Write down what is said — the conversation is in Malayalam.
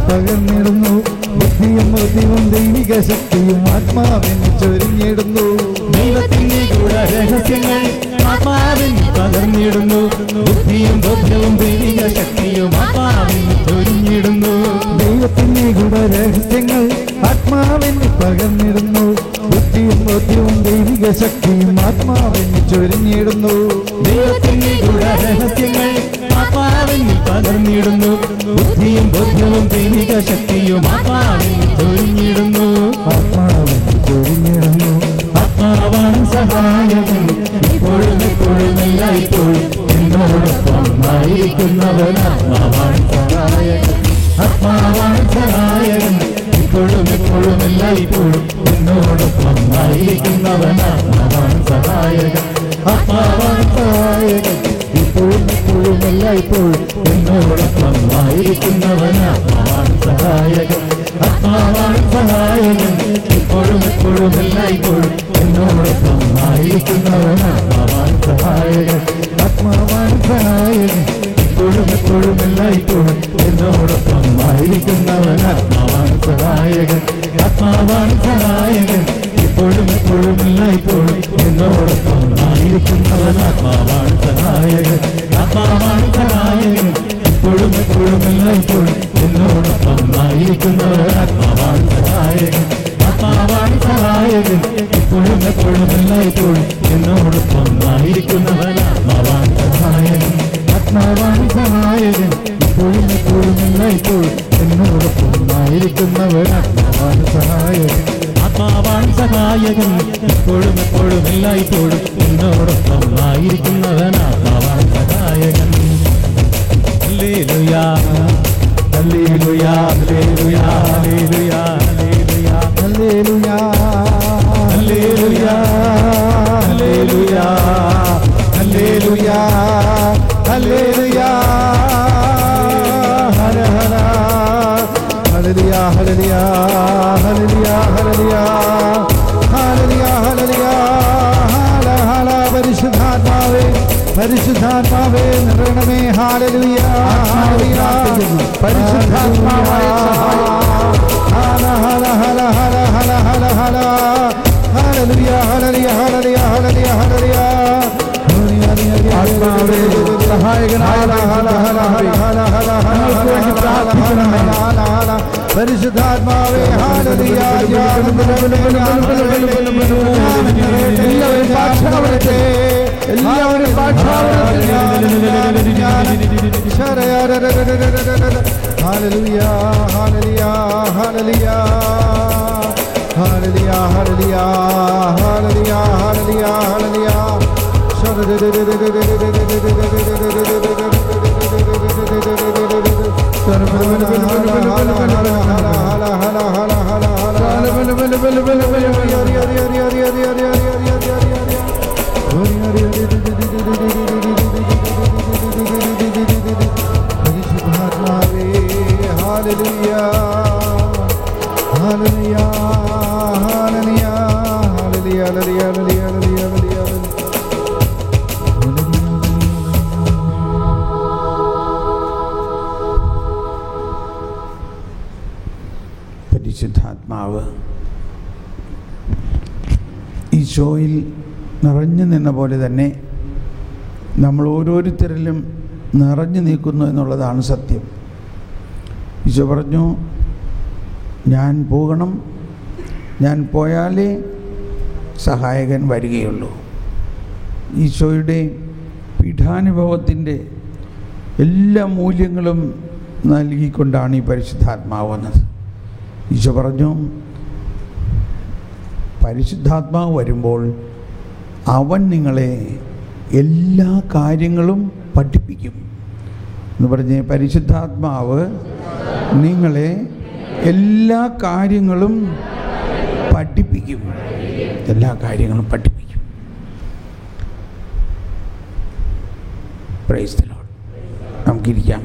പകർന്നിടുന്നു. ബുദ്ധിയും ബോധ്യവും ദൈവിക ശക്തിയും ആത്മാവിന് ചൊരിഞ്ഞിടുന്നു. ദൈവത്തിന്റെ ഗൂഢരഹസ്യങ്ങൾ ആത്മാവിന് പകർന്നിടുന്നു. ബുദ്ധിയും ബോധ്യവും ദൈവിക ശക്തിയും ആത്മാവിന് ചൊരിഞ്ഞിടുന്നു. ദൈവത്തിന്റെ ഗൂഢരഹസ്യങ്ങൾ ആത്മാവിന് പകർന്നിടുന്നു. ബുദ്ധിയും ബോധ്യവും ദൈവിക ശക്തിയും ആത്മാവിന് ചൊരിഞ്ഞിടുന്നു. ദൈവത്തിന്റെ ഗൂഢരഹസ്യങ്ങൾ ആത്മാവിന് പകർന്നിടുന്നു. ബുദ്ധിയും ബോധ്യവും ദൈവിക ശക്തിയും ആത്മാവിന് ചൊരിഞ്ഞിടുന്നു. ആത്മാവിന് ചൊരിഞ്ഞിടുന്നു. ആത്മാവാണ് സഹായകൻ ഇപ്പോഴും എപ്പോഴും എല്ലായ്പ്പോഴും എന്നോടൊപ്പം ആയിരിക്കുന്നവൻ. ആത്മാവാണ് സഹായകൻ. ആത്മാവാണ് സഹായകൻ ഇപ്പോഴും എപ്പോഴും എല്ലായ്പ്പോഴും എന്നോടൊപ്പം ആയിരിക്കുന്നവൻ. ആത്മാവാണ് സഹായകൻ. ആത്മാവാണ് സഹായകൻ ഇപ്പോഴും എപ്പോഴും എല്ലായ്പ്പോഴും എന്നോടൊപ്പം ആയിരിക്കുന്നവൻ. ആത്മാവാണ് സഹായകൻ. ആത്മാവാണ് സഹായകൻ ഇപ്പോഴും എപ്പോഴും എല്ലായ്പ്പോഴും എന്നോടൊപ്പം ആയിരിക്കുന്നവൻ. ആത്മാവാണ് സഹായകൻ. ആത്മാവാണ് സഹായകൻ ഇപ്പോഴും എപ്പോഴും എല്ലായ്പ്പോഴും എന്നോടൊപ്പം ആയിരിക്കുന്നവൻ. ആത്മാവാണ് സഹായകൻ. ആത്മാവാണ് സഹായകൻ ഇപ്പോഴും എപ്പോഴും എല്ലായ്പ്പോഴും എന്നോടൊപ്പം ആയിരിക്കുന്നവൻ. ആത്മാവാണ് സഹായകൻ. ആത്മാവാണ് സഹായകൻ ഇപ്പോഴും എപ്പോഴും എല്ലായ്പ്പോഴും എന്നോടൊപ്പം ആയിരിക്കുന്നവൻ. ആത്മാവാണ് സഹായകൻ. ആത്മാവാണ് സഹായകൻ ഇപ്പോഴും എപ്പോഴും എല്ലായ്പ്പോഴും എന്നോടൊപ്പം ആയിരിക്കുന്നവൻ. ആത്മാവാണ് സഹായകൻ. ആത്മാവാണ് സഹായകൻ ഇപ്പോഴും എപ്പോഴും എല്ലായ്പ്പോഴും എന്നോടൊപ്പം ആയിരിക്കുന്നവൻ. ആത്മാവാണ് സഹായകൻ. ആത്മാവാണ് സഹായകൻ ഇപ്പോഴും എപ്പോഴും എല്ലായ്പ്പോഴും എന്നോടൊപ്പം ആയിരിക്കുന്നവൻ. ആത്മാവാണ് സഹായകൻ. ഹല്ലേലൂയാ ഹല്ലേലൂയാ ഹല്ലേലൂയാ ഹല്ലേലൂയാ ഹല്ലേലൂയാ ഹല്ലേലൂയാ ഹല്ലേലൂയാ ഹല്ലേലൂയാ ഹല്ലേലൂയാ ഹര ഹര ഹല്ലേലൂയാ ഹല്ലേലൂയാ ഹല്ലേലൂയാ ഹല്ലേലൂയാ ഹല്ലേലൂയാ ഹല്ലേലൂയാ ഹല ഹല പരിശുദ്ധാത്മാവേ പരിശുദ്ധാത്മാവേ നിറയണമേ. ഹല്ലേലൂയാ ഹല്ലേലൂയാ പരിശുദ്ധാത്മാവേ ഹല ഹല ഹല ഹല ഹല ഹല ഹല ഹല്ലേലൂയാ ഹല്ലേലൂയാ ഹല്ലേലൂയാ ഹല്ലേലൂയാ ഹല്ലേലൂയാ ആത്മാവേ സഹായകനായ പരിശുദ്ധാത്മാവേ ഹല്ലേലൂയാ എല്ലാവരും ഹല്ലേലൂയാ ഹല്ലേലൂയാ ഹല്ലേലൂയാ ഹല്ലേലൂയാ ഹല്ലേലൂയാ ഹല്ലേലൂയാ ഹല്ലേലൂയാ ഹല്ലേലൂയാ Hallelujah, hallelujah, hallelujah, hallelujah, hallelujah, hallelujah. പരിശുദ്ധാത്മാവ് ഈശോയിൽ നിറഞ്ഞു നിന്ന പോലെ തന്നെ നമ്മൾ ഓരോരുത്തരിലും നിറഞ്ഞു നിൽക്കുന്നു എന്നുള്ളതാണ് സത്യം. ഈശോ പറഞ്ഞു, ഞാൻ പോകണം, ഞാൻ പോയാലേ സഹായകൻ വരികയുള്ളൂ. ഈശോയുടെ പീഠാനുഭവത്തിൻ്റെ എല്ലാ മൂല്യങ്ങളും നൽകിക്കൊണ്ടാണ് ഈ പരിശുദ്ധാത്മാവ് വന്നത്. ഈശോ പറഞ്ഞു, പരിശുദ്ധാത്മാവ് വരുമ്പോൾ അവൻ നിങ്ങളെ എല്ലാ കാര്യങ്ങളും പഠിപ്പിക്കും എന്ന് പറഞ്ഞ് പരിശുദ്ധാത്മാവ് നിങ്ങളെ എല്ലാ കാര്യങ്ങളും പഠിപ്പിക്കും. എല്ലാ കാര്യങ്ങളും പഠിപ്പിക്കും. Praise the Lord. നമുക്കിരിക്കാം.